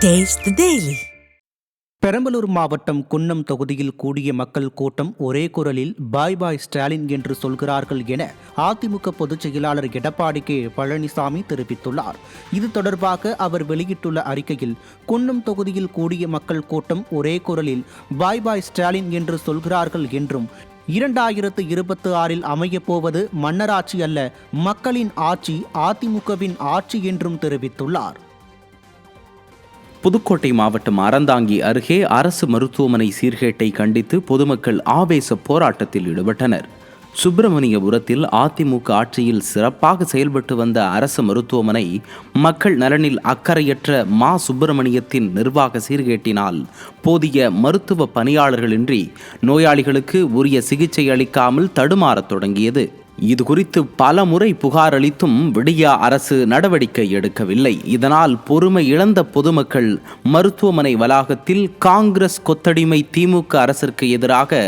Taste the Daily. Perambalur மாவட்டம் குன்னம் தொகுதியில் கூடிய மக்கள் கூட்டம் ஒரே குரலில் பாய் பாய் ஸ்டாலின் என்று சொல்கிறார்கள் என அதிமுக பொதுச் செயலாளர் எடப்பாடி கே பழனிசாமி தெரிவித்துள்ளார். இது தொடர்பாக அவர் வெளியிட்டுள்ள அறிக்கையில், குன்னம் தொகுதியில் கூடிய மக்கள் கூட்டம் ஒரே குரலில் பாய் பாய் ஸ்டாலின் என்று சொல்கிறார்கள் என்றும் 2026 அமையப்போவது மன்னராட்சி அல்ல, மக்களின் ஆட்சி, அதிமுகவின் ஆட்சி என்றும் தெரிவித்துள்ளார். புதுக்கோட்டை மாவட்டம் அறந்தாங்கி அருகே அரசு மருத்துவமனை சீர்கேட்டை கண்டித்து பொதுமக்கள் ஆவேச போராட்டத்தில் ஈடுபட்டனர். சுப்பிரமணியபுரத்தில் அதிமுக ஆட்சியில் சிறப்பாக செயல்பட்டு வந்த அரசு மருத்துவமனை மக்கள் நலனில் அக்கறையற்ற மா சுப்பிரமணியத்தின் நிர்வாக சீர்கேட்டினால் போதிய மருத்துவ பணியாளர்களின்றி நோயாளிகளுக்கு உரிய சிகிச்சை அளிக்காமல் தடுமாறத் தொடங்கியது. இது குறித்து பல முறை புகார் அளித்தும் விடியா அரசு நடவடிக்கை எடுக்கவில்லை. இதனால் பொறுமை இழந்த பொதுமக்கள் மருத்துவமனை வளாகத்தில் காங்கிரஸ் கொத்தடிமை திமுக அரசிற்கு எதிராக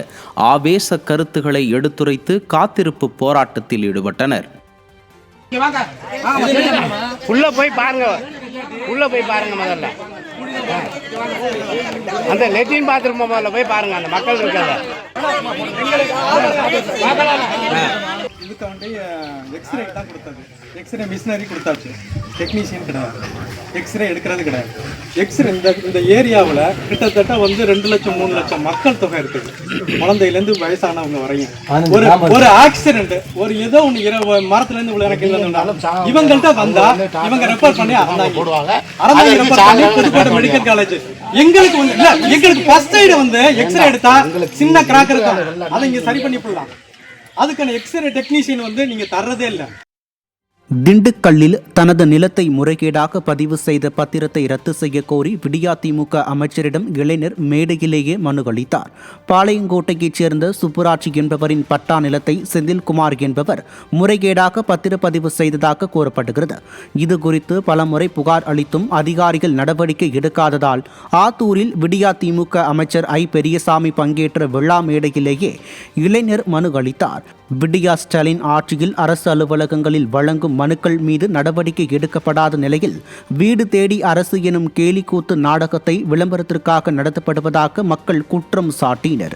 ஆவேச கருத்துக்களை எடுத்துரைத்து காத்திருப்பு போராட்டத்தில் ஈடுபட்டனர். உள்ள போய் பாருங்க முதல்ல அந்த லெட்டின் பாத்ரூம் முதல்ல போய் பாருங்க, அந்த மக்கள் இருக்காங்க. இதுக்கு வந்து எக்ஸ்ரே தான் கொடுத்தது, எக்ஸ்ரே மிஷினரி கொடுத்தாச்சு, டெக்னீஷியன் கிடையாது, எக்ஸ்ரே எடுக்கிறது கிடையாது. எக்ஸ்ரே இந்த ஏரியாவில் கிட்டத்தட்ட வந்து 2 லட்சம் 3 லட்சம் மக்கள் தொகை இருக்குது, குழந்தையிலேருந்து வயசானவங்க வரையும். ஒரு ஆக்சிடென்ட், ஒரு ஏதோ ஒன்று மரத்துலேருந்து விளையாட இவங்கள்ட்ட வந்தா இவங்க ரெஃபர் பண்ணி அறந்தாங்கி ரெஃபர் பண்ணி புதுக்கோட்டை மெடிக்கல் காலேஜ். எங்களுக்கு வந்து இல்ல, எங்களுக்கு ஃபர்ஸ்ட் எய்டு வந்து எக்ஸ்ரே எடுத்தா சின்ன கிராக் இருக்கும், அதை இங்க சரி பண்ணி போடலாம். அதுக்கான எக்ஸ்ரே டெக்னீஷியன் வந்து நீங்க தர்றதே இல்லை. திண்டுக்கல்லில் தனது நிலத்தை முறைகேடாக பதிவு செய்த பத்திரத்தை ரத்து செய்ய கோரி விடியா திமுக அமைச்சரிடம் இளைஞர் மேடையிலேயே மனு அளித்தார். பாளையங்கோட்டையைச் சேர்ந்த சுப்புராட்சி என்பவரின் பட்டா நிலத்தை செந்தில்குமார் என்பவர் முறைகேடாக பத்திரப்பதிவு செய்ததாக கூறப்படுகிறது. இது குறித்து பலமுறை புகார் அளித்தும் அதிகாரிகள் நடவடிக்கை எடுக்காததால் ஆத்தூரில் விடியா திமுக அமைச்சர் ஐ பெரியசாமி பங்கேற்ற விழா மேடையிலேயே இளைஞர் மனு அளித்தார். விடியா ஸ்டாலின் ஆட்சியில் அரசு அலுவலகங்களில் வழங்கும் மனுக்கள் மீது நடவடிக்கை எடுக்கப்படாத நிலையில் வீடு தேடி அரசு எனும் கேலிக்கூத்து நாடகத்தை விளம்பரத்திற்காக நடத்தப்படுவதாக மக்கள் குற்றம் சாட்டினர்.